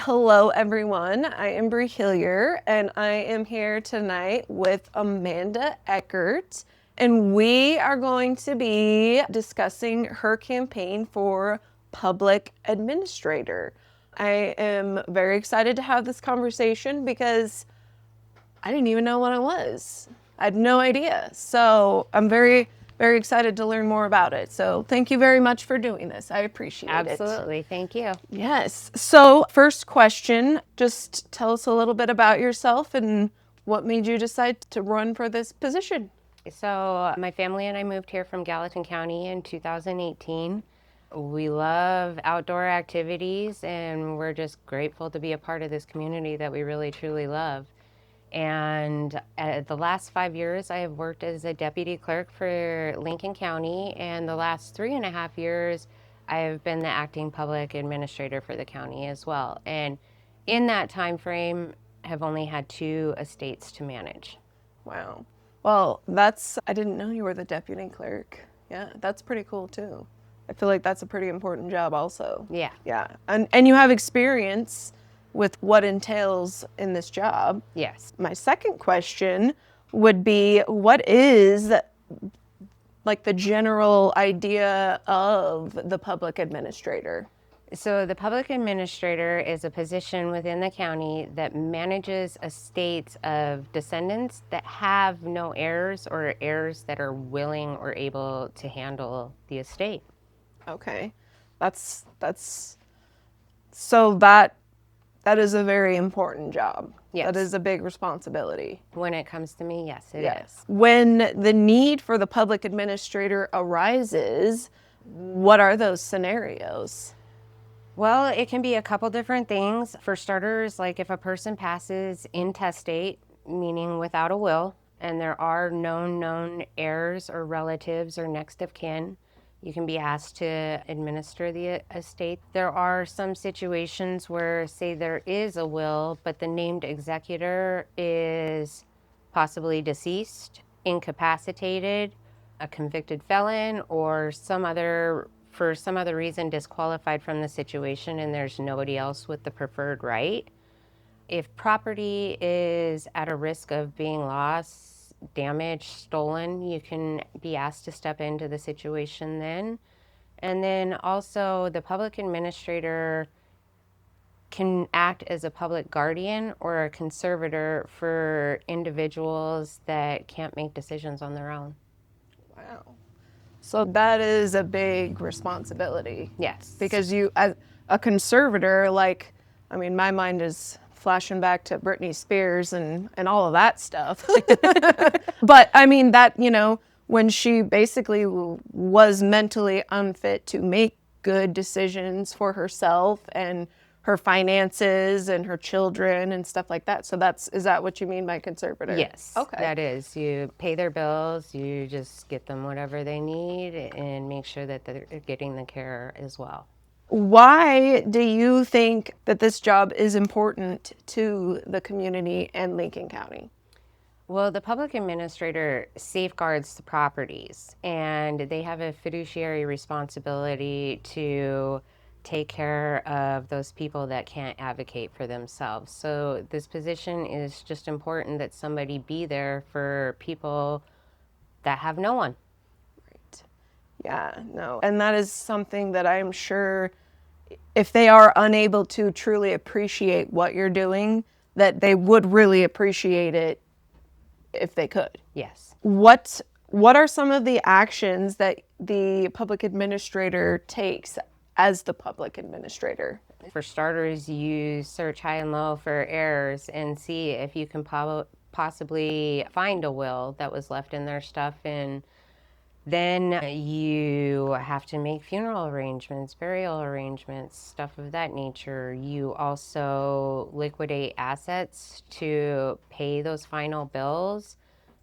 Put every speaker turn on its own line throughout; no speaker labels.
Hello, everyone. I am Bri Hilyer, and I am here tonight with Amanda Eckart, and we are going to be discussing her campaign for public administrator. I am very excited to have this conversation because I didn't even know what it was. I had no idea. So I'm very, very excited to learn more about it. So thank you very much for doing this. I appreciate it.
Absolutely. Thank you.
Yes. So first question, just tell us a little bit about yourself and what made you decide to run for this position.
So my family and I moved here from Gallatin County in 2018. We love outdoor activities and we're just grateful to be a part of this community that we really truly love. And the last 5 years, I have worked as a deputy clerk for Lincoln County, and the last 3.5 years, I have been the acting public administrator for the county as well. And in that time frame, have only had 2 estates to manage.
Wow. Well, I didn't know you were the deputy clerk. Yeah, that's pretty cool too. I feel like that's a pretty important job also.
Yeah.
Yeah. And you have experience with what entails in this job.
Yes.
My second question would be, what is like the general idea of the public administrator?
So the public administrator is a position within the county that manages estates of descendants that have no heirs or heirs that are willing or able to handle the estate.
Okay. That is a very important job.
Yes.
That is a big responsibility.
When it comes to me, yes, it is.
When the need for the public administrator arises, what are those scenarios?
Well, it can be a couple different things. For starters, like if a person passes intestate, meaning without a will, and there are known heirs or relatives or next of kin, you can be asked to administer the estate. There are some situations where, say, there is a will, but the named executor is possibly deceased, incapacitated, a convicted felon, or for some other reason disqualified from the situation, and there's nobody else with the preferred right. If property is at a risk of being lost, damaged, stolen, you can be asked to step into the situation then. And then also the public administrator can act as a public guardian or a conservator for individuals that can't make decisions on their own.
Wow. So that is a big responsibility.
Yes.
Because you, as a conservator, my mind is flashing back to Britney Spears and all of that stuff. But I mean, when she basically was mentally unfit to make good decisions for herself and her finances and her children and stuff like that. So is that what you mean by conservator?
Yes.
Okay.
That is. You pay their bills, you just get them whatever they need and make sure that they're getting the care as well.
Why do you think that this job is important to the community and Lincoln County?
Well, the public administrator safeguards the properties, and they have a fiduciary responsibility to take care of those people that can't advocate for themselves. So this position is just important that somebody be there for people that have no one.
Right. Yeah, no. And that is something that I'm sure if they are unable to truly appreciate what you're doing, that they would really appreciate it if they could.
Yes.
What are some of the actions that the public administrator takes as the public administrator?
For starters, you search high and low for errors and see if you can possibly find a will that was left in their stuff. And then you have to make funeral arrangements, burial arrangements, stuff of that nature. You also liquidate assets to pay those final bills.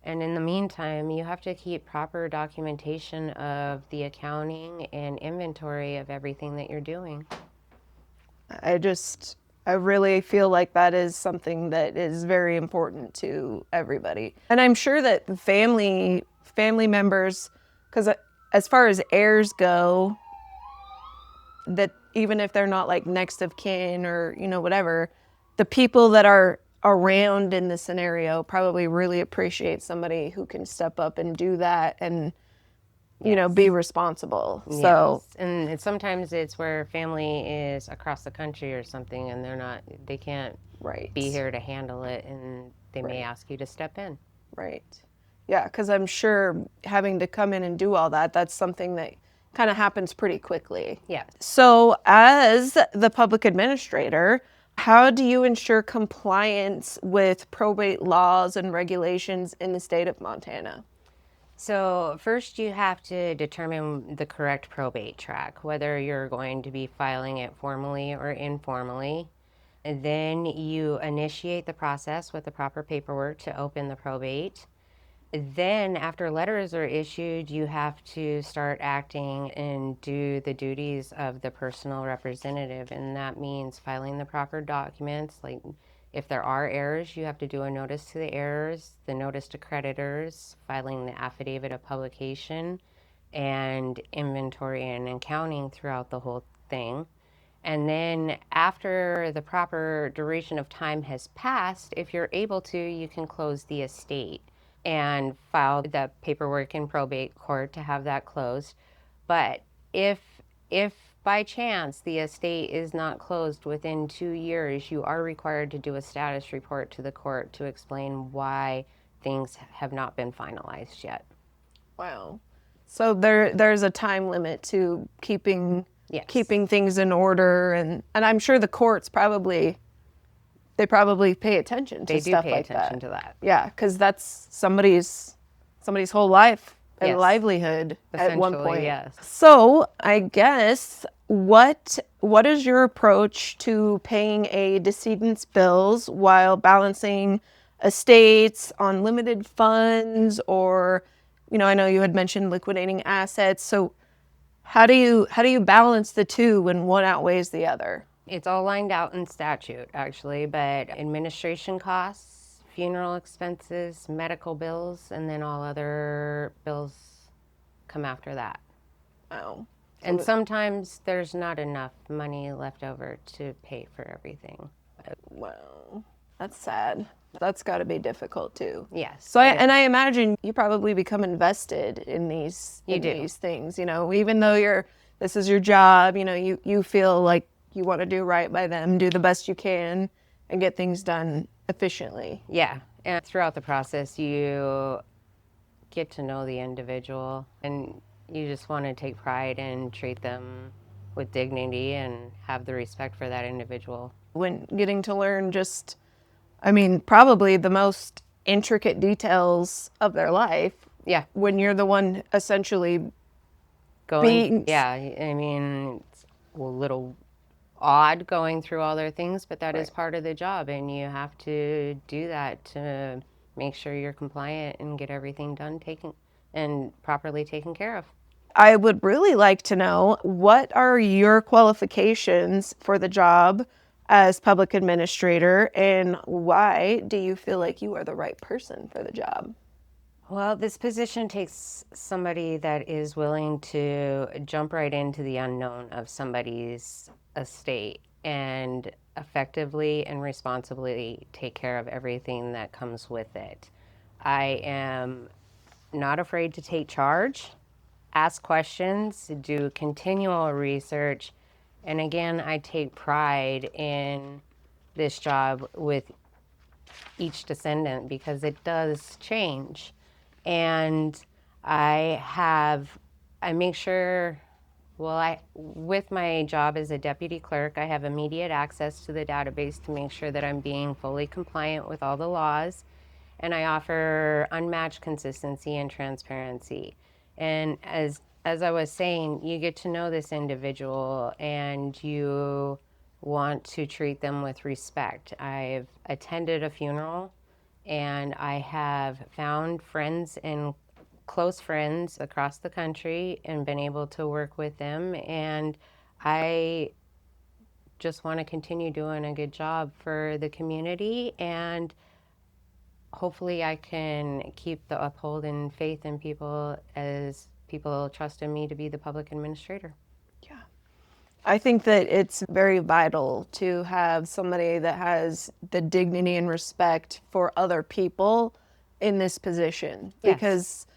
And in the meantime, you have to keep proper documentation of the accounting and inventory of everything that you're doing.
I really feel like that is something that is very important to everybody. And I'm sure that the family members, because as far as heirs go, that even if they're not like next of kin or, whatever, the people that are around in the scenario probably really appreciate somebody who can step up and do that and, be responsible. So,
yes. And sometimes it's where family is across the country or something and they can't
right.
be here to handle it, and they may
Right.
ask you to step in.
Right. Yeah, because I'm sure having to come in and do all that, that's something that kind of happens pretty quickly.
Yeah.
So, as the public administrator, how do you ensure compliance with probate laws and regulations in the state of Montana?
So first you have to determine the correct probate track, whether you're going to be filing it formally or informally. And then you initiate the process with the proper paperwork to open the probate. Then after letters are issued, you have to start acting and do the duties of the personal representative. And that means filing the proper documents. Like if there are errors, you have to do a notice to the errors, the notice to creditors, filing the affidavit of publication, and inventory and accounting throughout the whole thing. And then after the proper duration of time has passed, if you're able to, you can close the estate and file the paperwork in probate court to have that closed. But if if by chance the estate is not closed within 2 years, you are required to do a status report to the court to explain why things have not been finalized yet.
Wow. So there's a time limit to keeping
Yes.
things in order, and I'm sure the courts probably pay attention to
They do
stuff
pay
like
attention
that.
to that.
Yeah, because that's somebody's whole life and
Yes.
livelihood at one
Essentially,
point.
yes.
So I guess what is your approach to paying a decedent's bills while balancing estates, unlimited funds, or I know you had mentioned liquidating assets. So how do you balance the two when one outweighs the other?
It's all lined out in statute, actually, but administration costs, funeral expenses, medical bills, and then all other bills come after that.
Wow.
And sometimes there's not enough money left over to pay for everything.
Wow. That's sad. That's got to be difficult too.
Yes.
So I imagine you probably become invested in these
You do.
these things, even though this is your job, you feel like you want to do right by them, do the best you can and get things done efficiently.
Yeah. And throughout the process, you get to know the individual and you just want to take pride and treat them with dignity and have the respect for that individual.
When getting to learn probably the most intricate details of their life.
Yeah.
When you're the one essentially
Yeah, I mean, it's a little odd going through all their things, but that is part of the job, and you have to do that to make sure you're compliant and get everything done, properly taken care of.
I would really like to know, what are your qualifications for the job as public administrator, and why do you feel like you are the right person for the job?
Well, this position takes somebody that is willing to jump right into the unknown of somebody's estate and effectively and responsibly take care of everything that comes with it. I am not afraid to take charge, ask questions, do continual research, and again, I take pride in this job with each descendant because it does change. And I make sure, with my job as a deputy clerk, I have immediate access to the database to make sure that I'm being fully compliant with all the laws. And I offer unmatched consistency and transparency. And as I was saying, you get to know this individual and you want to treat them with respect. I've attended a funeral and I have found friends and close friends across the country and been able to work with them. And I just want to continue doing a good job for the community, and hopefully I can keep the upholding faith in people as people trust in me to be the public administrator.
Yeah. I think that it's very vital to have somebody that has the dignity and respect for other people in this position.
Yes.
Because,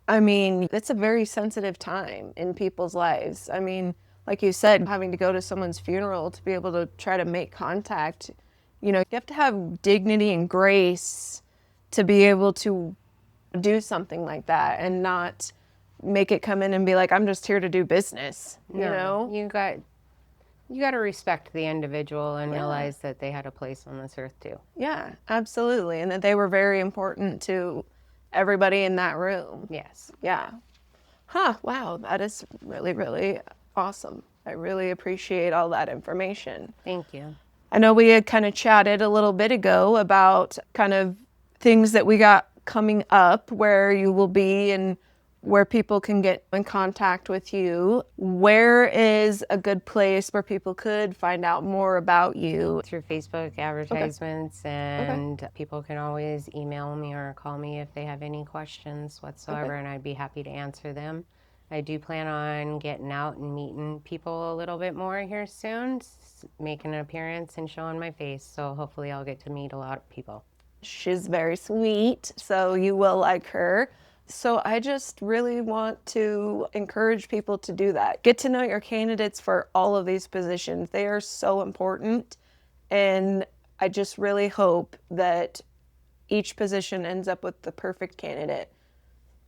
I mean, it's a very sensitive time in people's lives. I mean, like you said, having to go to someone's funeral to be able to try to make contact, you have to have dignity and grace to be able to do something like that and not make it come in and be like, I'm just here to do business,
No, you got to respect the individual and realize that they had a place on this earth too.
Yeah, absolutely. And that they were very important to everybody in that room.
Yes.
Yeah. Huh, wow, that is really, really awesome. I really appreciate all that information.
Thank you.
I know we had kind of chatted a little bit ago about kind of things that we got coming up, where you will be and where people can get in contact with you. Where is a good place where people could find out more about you?
Through Facebook advertisements, and people can always email me or call me if they have any questions whatsoever, and I'd be happy to answer them. I do plan on getting out and meeting people a little bit more here soon, making an appearance and showing my face, so hopefully I'll get to meet a lot of people.
She's very sweet, so you will like her. So I just really want to encourage people to do that. Get to know your candidates for all of these positions. They are so important. And I just really hope that each position ends up with the perfect candidate.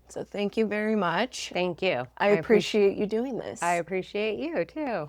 So thank you very much.
Thank you.
I appreciate you doing this.
I appreciate you too.